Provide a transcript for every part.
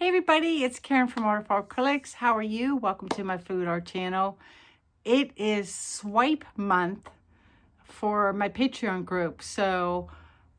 Hey everybody, it's Karen from Art of Acrylics. How are you? Welcome to my food art channel. It is swipe month for my Patreon group, so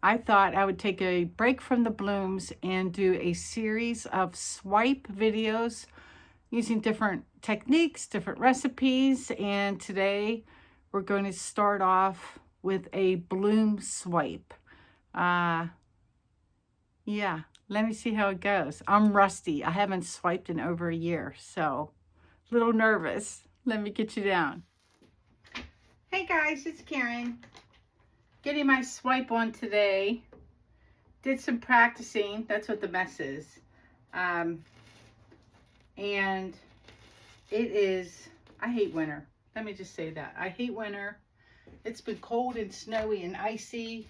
I thought I would take a break from the blooms and do a series of swipe videos using different techniques, different recipes, and today we're going to start off with a bloom swipe. Yeah, let me see how it goes. I'm rusty. I haven't swiped in over a year, so a little nervous. Let me get you down. Hey guys, it's Karen. Getting my swipe on today. Did some practicing. That's what the mess is. And it is, I hate winter. Let me just say that. I hate winter. It's been cold and snowy and icy.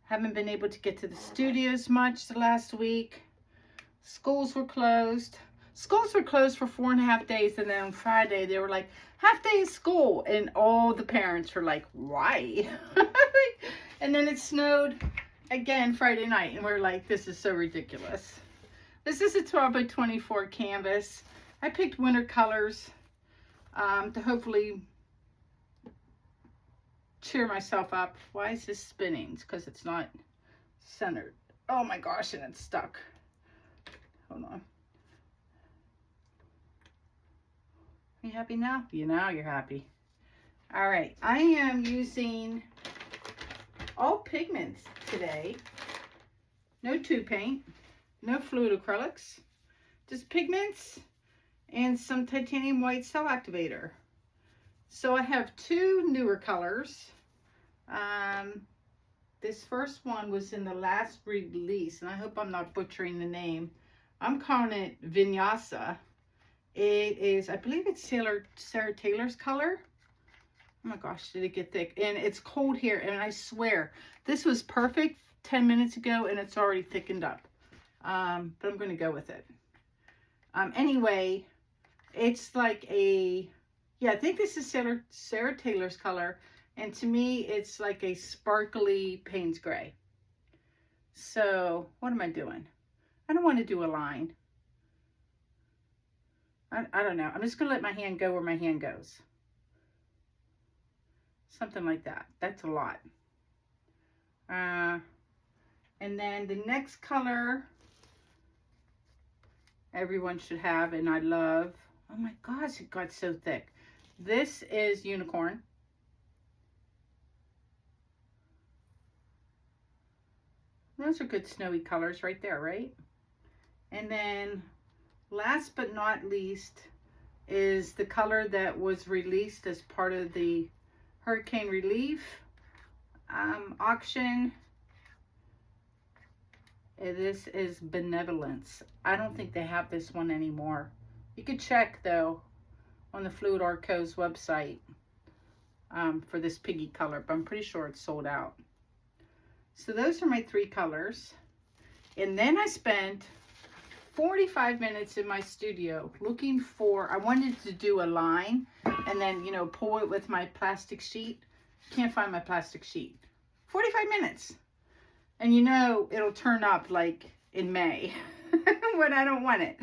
Haven't been able to get to the studios much the last week. Schools were closed. Schools were closed for 4.5 days, and then on Friday they were like, half day of school, and all the parents were like, why? And then it snowed again Friday night, and we're like, this is so ridiculous. This is a 12 by 24 canvas. I picked winter colors to hopefully cheer myself up. Why is this spinning? It's because it's not centered. Oh my gosh, and it's stuck. Hold on. Are you happy now? You know you're happy. All right, I am using all pigments today. No tube paint, no fluid acrylics, just pigments and some titanium white cell activator. So I have two newer colors. This first one was in the last release, and I hope I'm not butchering the name. I'm calling it Vinyasa. It is, I believe it's Sarah Taylor's color. Oh my gosh, did it get thick? And it's cold here, and I swear, this was perfect 10 minutes ago, and it's already thickened up. But I'm going to go with it. Anyway, it's like a, yeah, I think this is Sarah Taylor's color. And to me, it's like a sparkly Payne's gray. So what am I doing? I don't want to do a line. I don't know. I'm just going to let my hand go where my hand goes. Something like that. That's a lot. And then the next color everyone should have, and I love, oh my gosh, it got so thick. This is Unicorn. Those are good snowy colors right there, right? And then last but not least is the color that was released as part of the Hurricane Relief auction. This is Benevolence. I don't think they have this one anymore. You could check though on the Fluid Art Co.'s website for this piggy color, but I'm pretty sure it's sold out. So those are my three colors. And then I spent 45 minutes in my studio looking for, I wanted to do a line and then, you know, pull it with my plastic sheet. Can't find my plastic sheet. 45 minutes. And you know, it'll turn up like in May when I don't want it.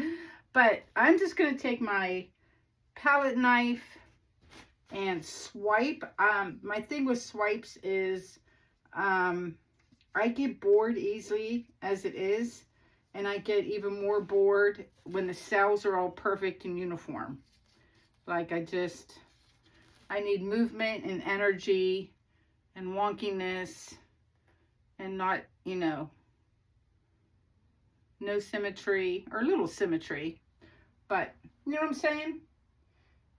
But I'm just going to take my palette knife and swipe. My thing with swipes is, I get bored easily as it is, and I get even more bored when the cells are all perfect and uniform. Like I need movement and energy and wonkiness and not, you know, no symmetry or little symmetry, but you know what I'm saying?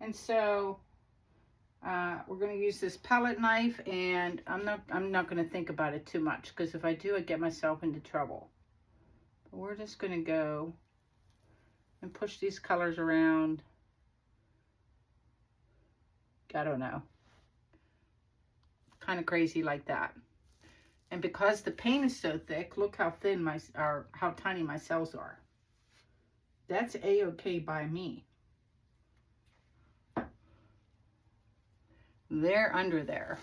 And so we're going to use this palette knife, and I'm not going to think about it too much, because if I do, I get myself into trouble. But we're just going to go and push these colors around. I don't know. Kind of crazy like that. And because the paint is so thick, look how thin how tiny my cells are. That's a-okay by me. They're under there.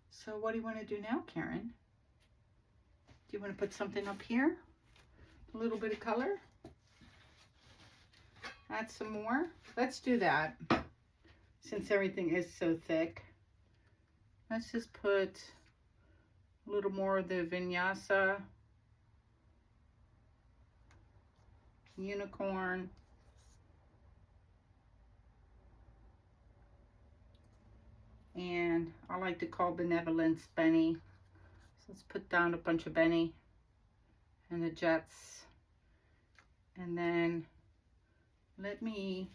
So what do you want to do now, Karen? you want to put something up here? A little bit of color? Add some more? Let's do that. Since everything is so thick. Let's just put a little more of the Vinyasa, Unicorn, and I like to call Benevolence Benny. So let's put down a bunch of Benny and the Jets. And then let me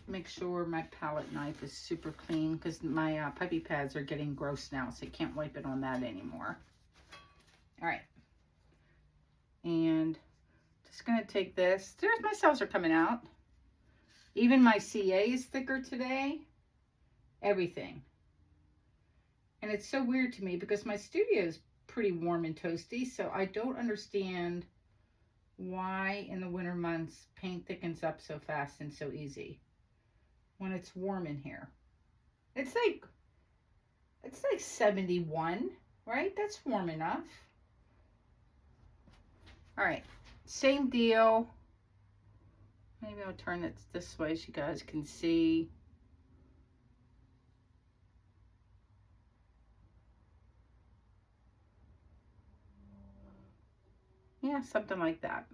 make sure my palette knife is super clean because my puppy pads are getting gross now, so I can't wipe it on that anymore. All right. And just going to take this. There's my cells are coming out. Even my CA is thicker today. Everything. And it's so weird to me because my studio is pretty warm and toasty, so I don't understand why in the winter months paint thickens up so fast and so easy when it's warm in here. It's like 71, right? That's warm enough. All right, same deal. Maybe I'll turn it this way so you guys can see. Yeah, something like that.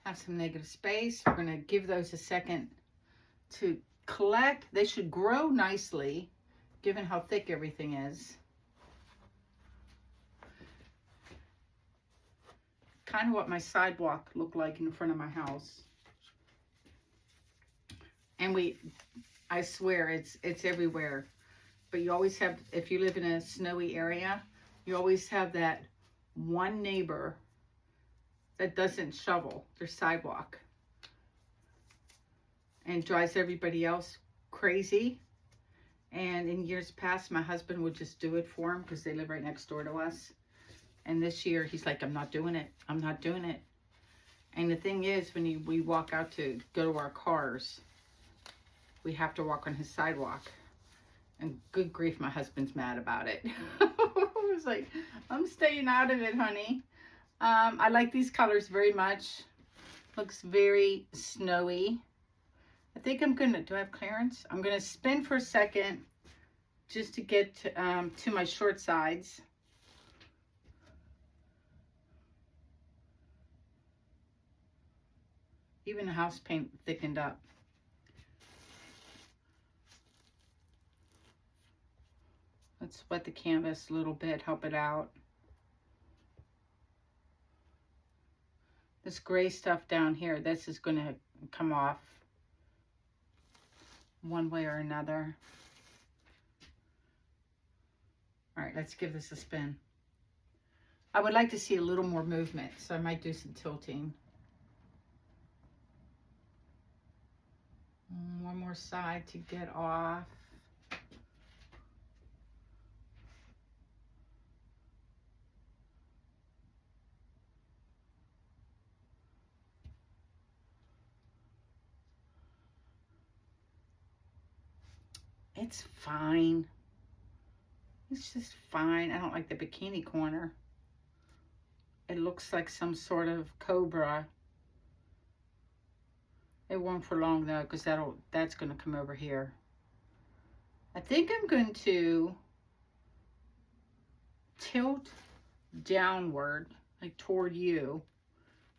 Have some negative space. We're going to give those a second to collect. They should grow nicely, given how thick everything is. Kind of what my sidewalk looked like in front of my house. And I swear it's everywhere. But you always have, if you live in a snowy area, you always have that one neighbor that doesn't shovel their sidewalk and drives everybody else crazy. And in years past, my husband would just do it for him because they live right next door to us. And this year, he's like, I'm not doing it. I'm not doing it. And the thing is, when we walk out to go to our cars, we have to walk on his sidewalk. And good grief, my husband's mad about it. I was like, I'm staying out of it, honey. I like these colors very much. Looks very snowy. I think I'm gonna, do I have clearance? I'm gonna spin for a second just to get to my short sides. Even the house paint thickened up. Let's wet the canvas a little bit, help it out. This gray stuff down here, this is going to come off one way or another. All right, let's give this a spin. I would like to see a little more movement, so I might do some tilting. One more side to get off. It's fine. It's just fine. I don't like the bikini corner. It looks like some sort of cobra. It won't for long though, because that's going to come over here. I think I'm going to tilt downward, like toward you.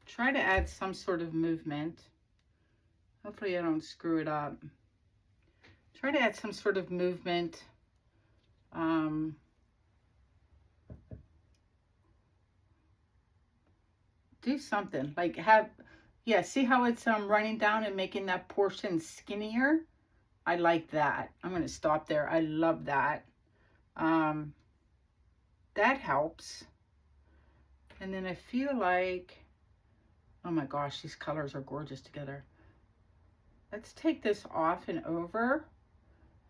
Try to add some sort of movement. Hopefully I don't screw it up. Try to add some sort of movement. Do something like yeah, see how it's running down and making that portion skinnier? I like that. I'm going to stop there. I love that. That helps. And then I feel like, oh my gosh, these colors are gorgeous together. Let's take this off and over.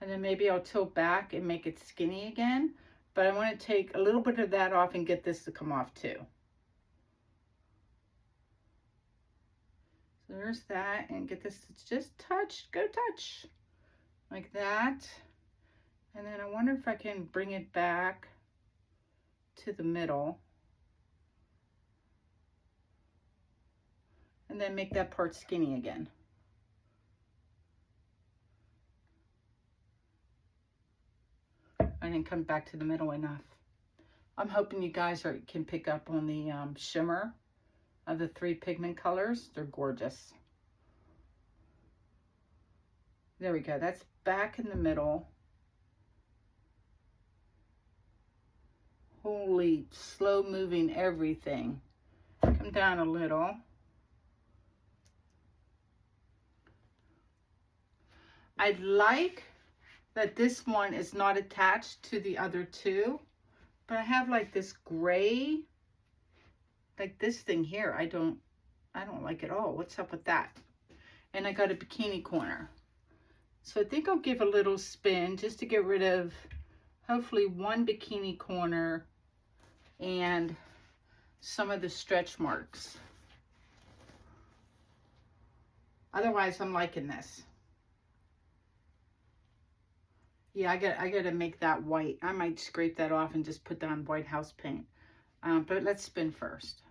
And then maybe I'll tilt back and make it skinny again. But I want to take a little bit of that off and get this to come off too. So there's that, and get this to just touch, go touch, like that. And then I wonder if I can bring it back to the middle. And then make that part skinny again. And then come back to the middle enough. I'm hoping you guys can pick up on the shimmer of the 3 pigment colors. They're gorgeous. There we go. That's back in the middle. Holy, slow moving everything. Come down a little. I like that this one is not attached to the other 2, but I have like this gray, like this thing here. I don't like it at all. What's up with that? And I got a bikini corner. So I think I'll give a little spin just to get rid of hopefully 1 bikini corner and some of the stretch marks. Otherwise, I'm liking this. Yeah, I gotta make that white. I might scrape that off and just put down white house paint. But let's spin first.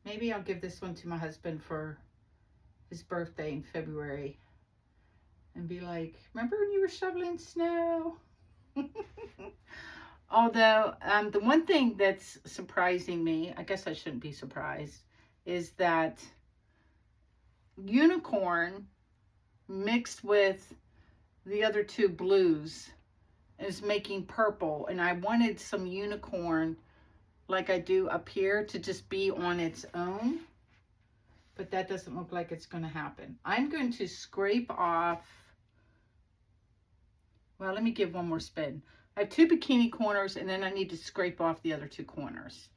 Maybe I'll give this one to my husband for his birthday in February. And be like, remember when you were shoveling snow? Although, the one thing that's surprising me, I guess I shouldn't be surprised, is that unicorn mixed with the other 2 blues is making purple, and I wanted some unicorn like I do up here to just be on its own, but that doesn't look like it's going to happen. I'm going to scrape off, well, let me give one more spin. I have 2 bikini corners, and then I need to scrape off the other 2 corners.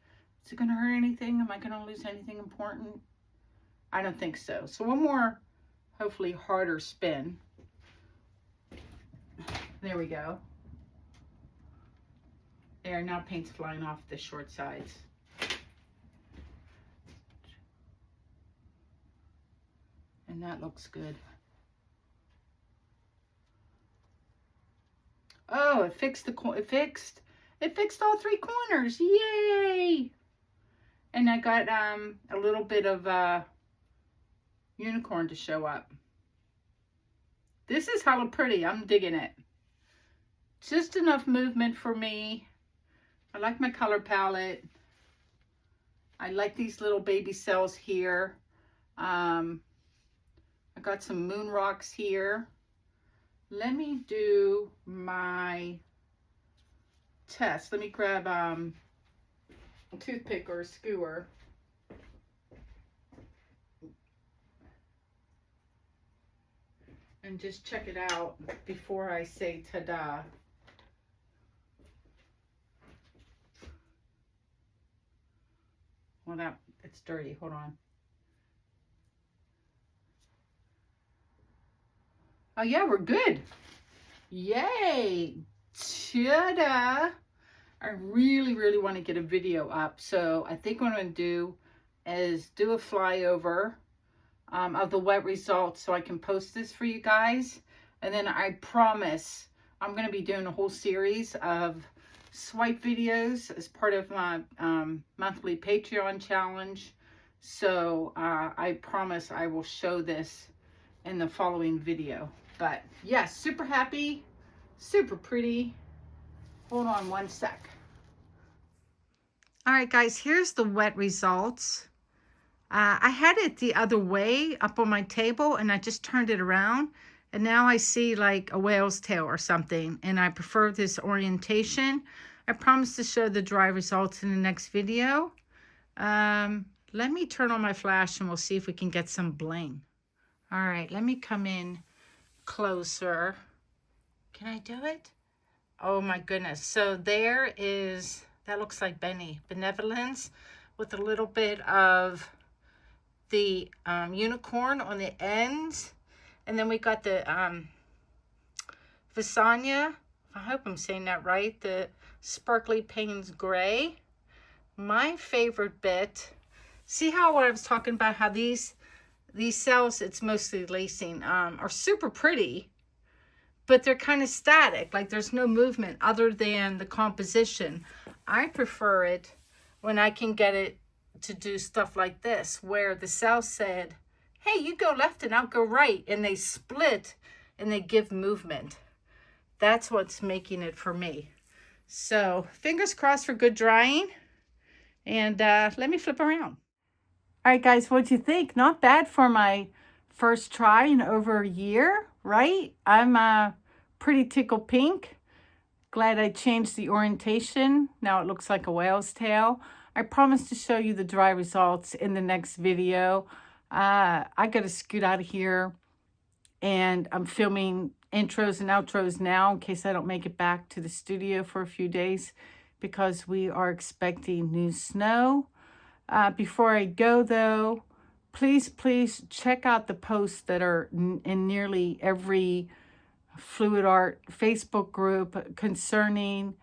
Is it going to hurt anything? Am I going to lose anything important? I don't think so. So one more, hopefully harder spin. There we go. There, now paint's flying off the short sides. And that looks good. Oh, it fixed all 3 corners. Yay! And I got a little bit of unicorn to show up. This is hella pretty. I'm digging it. Just enough movement for me. I like my color palette. I like these little baby cells here. I got some moon rocks here. Let me do my test. Let me grab a toothpick or a skewer. And just check it out before I say ta-da. Well, it's dirty. Hold on. Oh yeah, we're good. Yay! Ta-da! I really want to get a video up. So I think what I'm going to do is do a flyover of the wet results so I can post this for you guys. And then I promise I'm going to be doing a whole series of swipe videos as part of my monthly Patreon challenge. So I promise I will show this in the following video. But yes, super happy, super pretty. Hold on one sec. All right, guys, here's the wet results. I had it the other way up on my table, and I just turned it around, and now I see like a whale's tail or something, and I prefer this orientation. I promise to show the dry results in the next video. Let me turn on my flash, and we'll see if we can get some bling. All right, let me come in closer. Can I do it? Oh my goodness. So there is, that looks like benevolence with a little bit of the unicorn on the ends. And then we got the Visanya, I hope I'm saying that right, the Sparkly Payne's Gray. My favorite bit, see how I was talking about how these cells, it's mostly lacing, are super pretty. but they're kind of static, like there's no movement other than the composition. I prefer it when I can get it to do stuff like this, where the cell said, hey, you go left and I'll go right, and they split and they give movement. That's what's making it for me. So fingers crossed for good drying, and let me flip around. All right, guys, what'd you think? Not bad for my first try in over a year, right? I'm pretty tickled pink. Glad I changed the orientation. Now it looks like a whale's tail. I promise to show you the dry results in the next video. I got to scoot out of here, and I'm filming intros and outros now in case I don't make it back to the studio for a few days because we are expecting new snow. Before I go, though, please check out the posts that are in nearly every Fluid Art Facebook group concerning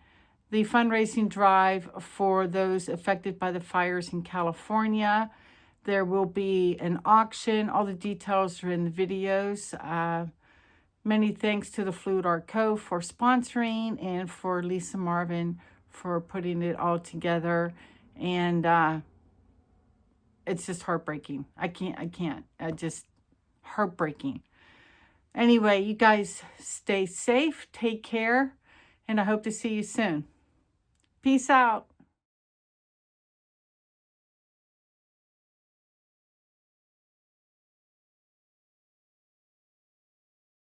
the fundraising drive for those affected by the fires in California. There will be an auction. All the details are in the videos. Many thanks to the Fluid Art Co. for sponsoring, and for Lisa Marvin for putting it all together. And it's just heartbreaking. I can't. Just heartbreaking. Anyway, you guys stay safe, take care, and I hope to see you soon. Peace out.